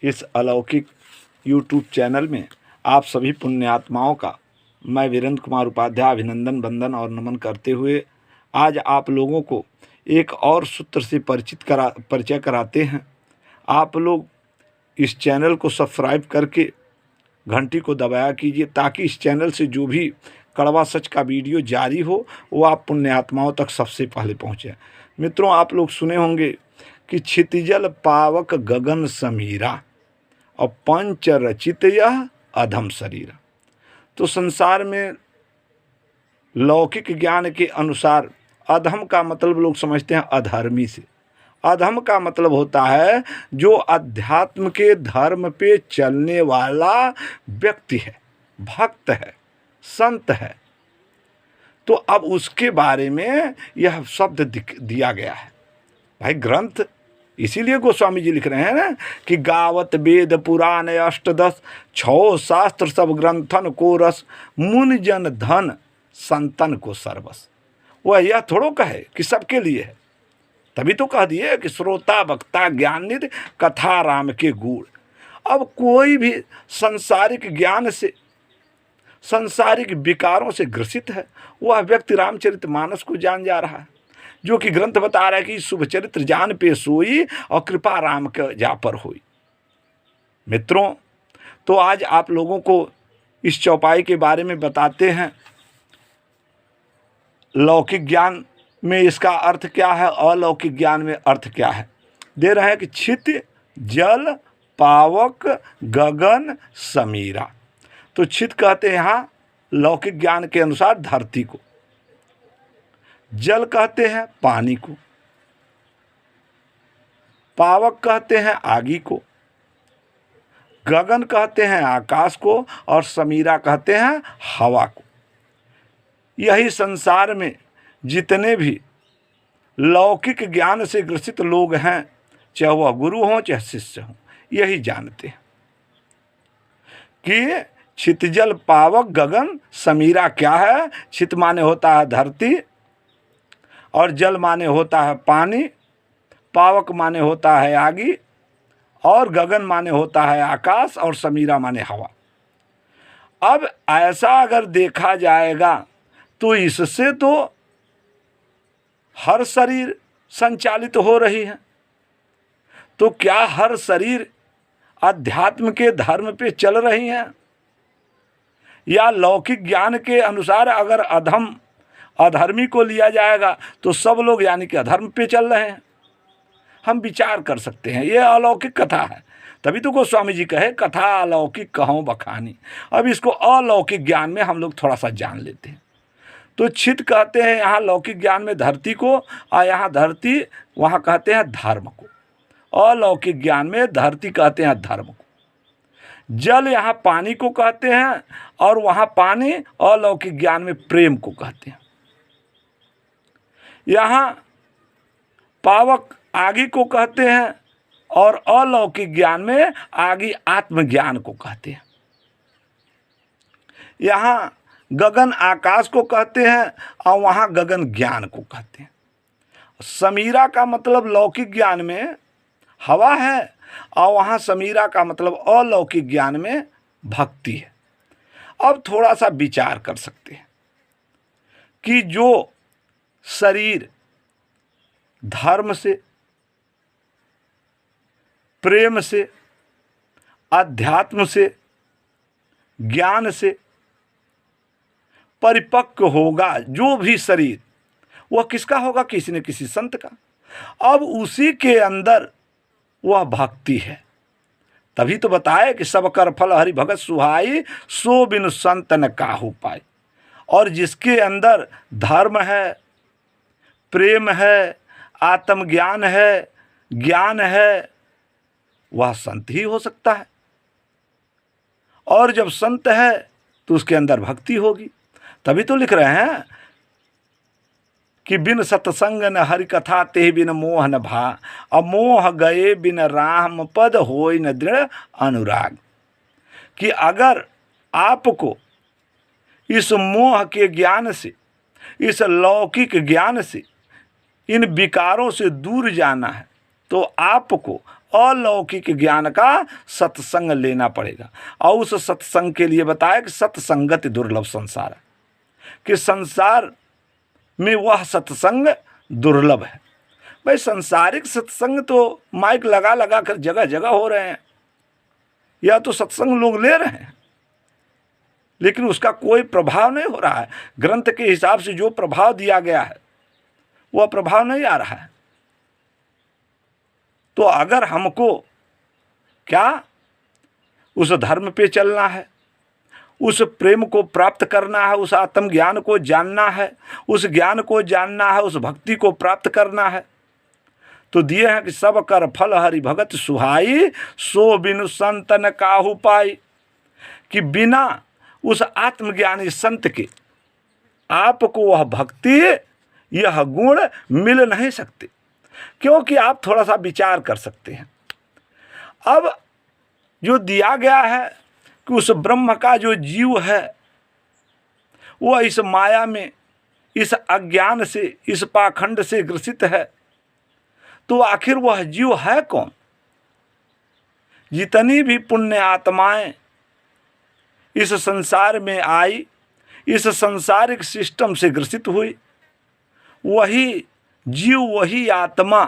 इस अलौकिक YouTube channel में आप सभी पुण्यात्माओं का मैं वीरेंद्र कुमार उपाध्याय अभिनंदन, वंदन और नमन करते हुए आज आप लोगों को एक और सूत्र से परिचय कराते हैं। आप लोग इस चैनल को सब्सक्राइब करके घंटी को दबाया कीजिए ताकि इस चैनल से जो भी कड़वा सच का वीडियो जारी हो वो आप पुण्यात्माओं तक सबसे पहले पहुँचे। मित्रों, आप लोग सुने होंगे कि क्षितिजल पावक गगन समीरा और पंच रचित यह अधम शरीर। तो संसार में लौकिक ज्ञान के अनुसार अधम का मतलब लोग समझते हैं अधर्मी से। अधम का मतलब होता है जो अध्यात्म के धर्म पे चलने वाला व्यक्ति है, भक्त है, संत है। तो अब उसके बारे में यह शब्द दिया गया है। भाई ग्रंथ इसीलिए गोस्वामी जी लिख रहे हैं ना कि गावत वेद पुराण अष्टदश 6 शास्त्र सब ग्रंथन को रस मुन जन धन संतन को सर्वस। वह यह थोड़ो कहे कि सबके लिए है, तभी तो कह दिए कि श्रोता वक्ता ज्ञानित कथा राम के गुण। अब कोई भी सांसारिक ज्ञान से, सांसारिक विकारों से ग्रसित है, वह व्यक्ति रामचरितमानस को जान जा रहा है, जो कि ग्रंथ बता रहा है कि शुभ चरित्र जान पे सोई और कृपा राम के जा पर हुई। मित्रों, तो आज आप लोगों को इस चौपाई के बारे में बताते हैं। लौकिक ज्ञान में इसका अर्थ क्या है, अलौकिक ज्ञान में अर्थ क्या है। दे रहे हैं कि क्षित जल पावक गगन समीरा। तो क्षित कहते हैं यहाँ लौकिक ज्ञान के अनुसार धरती को, जल कहते हैं पानी को, पावक कहते हैं आगी को, गगन कहते हैं आकाश को और समीरा कहते हैं हवा को। यही संसार में जितने भी लौकिक ज्ञान से ग्रसित लोग हैं, चाहे वह गुरु हों चाहे शिष्य हों, यही जानते हैं कि क्षितिजल पावक गगन समीरा क्या है। क्षित माने होता है धरती और जल माने होता है पानी, पावक माने होता है आगी और गगन माने होता है आकाश और समीरा माने हवा। अब ऐसा अगर देखा जाएगा तो इससे तो हर शरीर संचालित हो रही है। तो क्या हर शरीर अध्यात्म के धर्म पे चल रही हैं, या लौकिक ज्ञान के अनुसार अगर अधर्मी को लिया जाएगा तो सब लोग यानी कि अधर्म पे चल रहे हैं। हम विचार कर सकते हैं, ये अलौकिक कथा है। तभी तो गोस्वामी जी कहे कथा अलौकिक कहूँ बखानी। अब इसको अलौकिक ज्ञान में हम लोग थोड़ा सा जान लेते हैं। तो क्षित कहते हैं यहाँ लौकिक ज्ञान में धरती को, और यहाँ धरती वहाँ कहते हैं धर्म को। अलौकिक ज्ञान में धरती कहते हैं धर्म को। जल यहाँ पानी को कहते हैं और वहाँ पानी अलौकिक ज्ञान में प्रेम को कहते हैं। यहाँ पावक आगी को कहते हैं और अलौकिक ज्ञान में आगी आत्मज्ञान को कहते हैं। यहाँ गगन आकाश को कहते हैं और वहाँ गगन ज्ञान को कहते हैं। समीरा का मतलब लौकिक ज्ञान में हवा है और वहाँ समीरा का मतलब अलौकिक ज्ञान में भक्ति है। अब थोड़ा सा विचार कर सकते हैं कि जो शरीर धर्म से, प्रेम से, अध्यात्म से, ज्ञान से परिपक्व होगा, जो भी शरीर, वह किसका होगा? किसी न किसी संत का। अब उसी के अंदर वह भक्ति है। तभी तो बताए कि सब कर फल हरि भगत सुहाई, सो बिनु संत न काहू पाए। और जिसके अंदर धर्म है, प्रेम है, आत्मज्ञान है, ज्ञान है, वह संत ही हो सकता है। और जब संत है तो उसके अंदर भक्ति होगी। तभी तो लिख रहे हैं कि बिन सत्संग न हरि कथा ते बिन मोह न भा, अमोह गए बिन राम पद होय न दृढ़ अनुराग। कि अगर आपको इस मोह के ज्ञान से, इस लौकिक ज्ञान से, इन विकारों से दूर जाना है तो आपको अलौकिक ज्ञान का सत्संग लेना पड़ेगा। और उस सत्संग के लिए बताया कि सत्संगति दुर्लभ संसार है, कि संसार में वह सत्संग दुर्लभ है। भाई संसारिक सत्संग तो माइक लगा लगा कर जगह जगह हो रहे हैं, या तो सत्संग लोग ले रहे हैं, लेकिन उसका कोई प्रभाव नहीं हो रहा है। ग्रंथ के हिसाब से जो प्रभाव दिया गया है वह प्रभाव नहीं आ रहा है। तो अगर हमको क्या उस धर्म पे चलना है, उस प्रेम को प्राप्त करना है, उस आत्मज्ञान को जानना है, उस ज्ञान को जानना है, उस भक्ति को प्राप्त करना है, तो दिए हैं कि सब कर फल हरि भगत सुहाई, सो बिनु संतन काहू पाई। कि बिना उस आत्मज्ञानी संत के आपको वह भक्ति, यह गुण मिल नहीं सकते। क्योंकि आप थोड़ा सा विचार कर सकते हैं। अब जो दिया गया है कि उस ब्रह्म का जो जीव है वह इस माया में, इस अज्ञान से, इस पाखंड से ग्रसित है, तो आखिर वह जीव है कौन? जितनी भी पुण्य आत्माएं इस संसार में आई, इस सांसारिक सिस्टम से ग्रसित हुई, वही जीव, वही आत्मा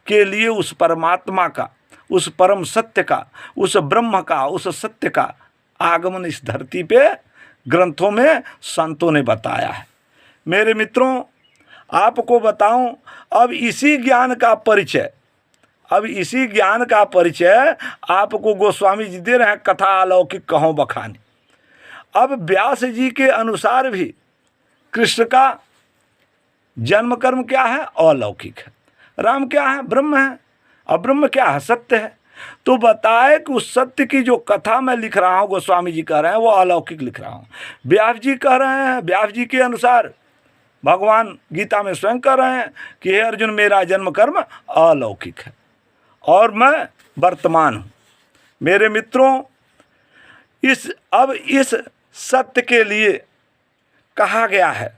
के लिए उस परमात्मा का, उस परम सत्य का, उस ब्रह्म का, उस सत्य का आगमन इस धरती पे ग्रंथों में संतों ने बताया है। मेरे मित्रों, आपको बताऊं, अब इसी ज्ञान का परिचय, अब इसी ज्ञान का परिचय आपको गोस्वामी जी दे रहे हैं, कथा अलौकिक कहो बखानी। अब व्यास जी के अनुसार भी कृष्ण का जन्म कर्म क्या है? अलौकिक है। राम क्या है? ब्रह्म है। और ब्रह्म क्या है? सत्य है। तो बताए कि उस सत्य की जो कथा मैं लिख रहा हूँ, गोस्वामी जी कह रहे हैं, वो अलौकिक लिख रहा हूँ। व्यास जी कह रहे हैं, व्यास जी के अनुसार भगवान गीता में स्वयं कह रहे हैं कि हे अर्जुन, मेरा जन्म कर्म अलौकिक है और मैं वर्तमान हूँ। मेरे मित्रों, इस सत्य के लिए कहा गया है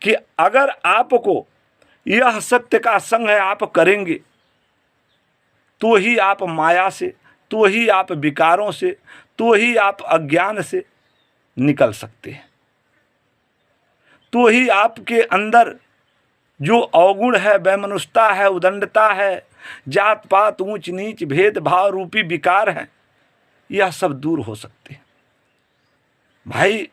कि अगर आपको यह सत्य का संग है आप करेंगे, तो ही आप माया से, तो ही आप विकारों से, तो ही आप अज्ञान से निकल सकते हैं। तो ही आपके अंदर जो अवगुण है, वैमनस्यता है, उदंडता है, जात पात, ऊंच नीच, भेदभाव रूपी विकार हैं, यह सब दूर हो सकते हैं। भाई,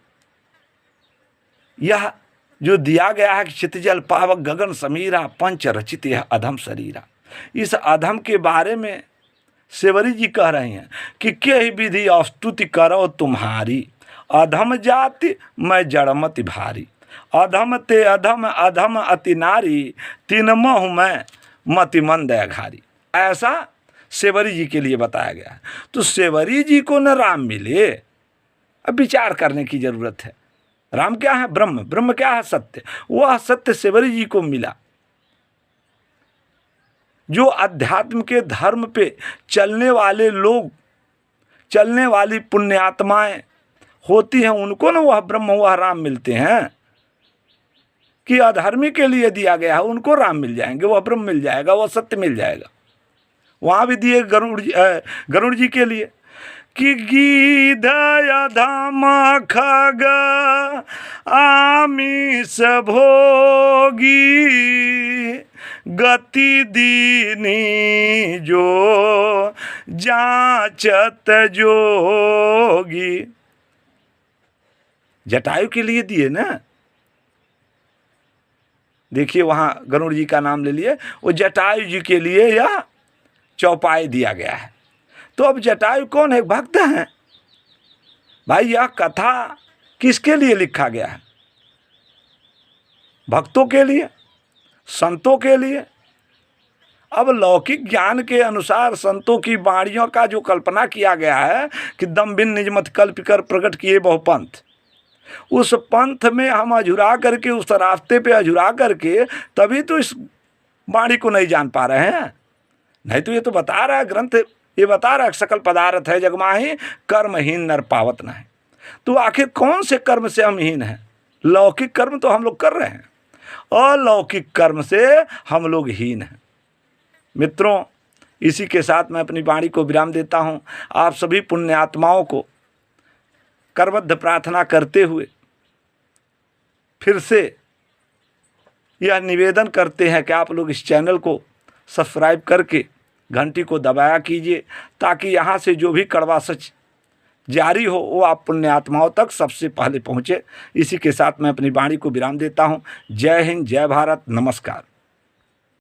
यह जो दिया गया है कि चितजल पावक गगन समीरा, पंच रचित यह अधम शरीरा, इस अधम के बारे में सेवरी जी कह रहे हैं कि के ही विधि स्तुति करो तुम्हारी, अधम जाति मैं जड़मति भारी, अधम ते अधम अधम अति नारी, तीन मोह मैं मति मंद अघारी। ऐसा सेवरी जी के लिए बताया गया है। तो सेवरी जी को न राम मिले, अब विचार करने की जरूरत है। राम क्या है? ब्रह्म। ब्रह्म क्या है? सत्य। वह सत्य सेवरी जी को मिला। जो अध्यात्म के धर्म पे चलने वाले लोग, चलने वाली पुण्यात्माएं होती हैं, उनको ना वह ब्रह्म, वह राम मिलते हैं। कि अधर्मी के लिए दिया गया है, उनको राम मिल जाएंगे, वह ब्रह्म मिल जाएगा, वह सत्य मिल जाएगा। वहाँ भी दिए गरुड़ जी के लिए कि गीधय धाम खग आमिष भोगी, गति दीनी जो जांचत जोगी। जटायु के लिए दिए ना, देखिए वहाँ गरुड़ जी का नाम ले लिए, वो जटायु जी के लिए यह चौपाई दिया गया है। तो अब जटायु कौन है? भक्त हैं। भाई, यह कथा किसके लिए लिखा गया है? भक्तों के लिए, संतों के लिए। अब लौकिक ज्ञान के अनुसार संतों की वाणियों का जो कल्पना किया गया है कि दम बिन निज मत कल्प कर प्रकट किए बहु पंथ, उस पंथ में हम अझुरा करके, उस रास्ते पे अझुरा करके तभी तो इस वाणी को नहीं जान पा रहे हैं। नहीं तो ये तो बता रहा है ग्रंथ, ये बता रहा है सकल पदार्थ है जगमाही, कर्महीन नर पावत नहीं। तो आखिर कौन से कर्म से हम हीन हैं? लौकिक कर्म तो हम लोग कर रहे हैं, अलौकिक कर्म से हम लोग हीन हैं। मित्रों, इसी के साथ मैं अपनी वाणी को विराम देता हूँ। आप सभी पुण्य आत्माओं को करबद्ध प्रार्थना करते हुए फिर से यह निवेदन करते हैं कि आप लोग इस चैनल को सब्सक्राइब करके घंटी को दबाया कीजिए, ताकि यहाँ से जो भी कड़वा सच जारी हो वो आप पुण्य आत्माओं तक सबसे पहले पहुँचे। इसी के साथ मैं अपनी वाणी को विराम देता हूँ। जय हिंद, जय भारत, नमस्कार।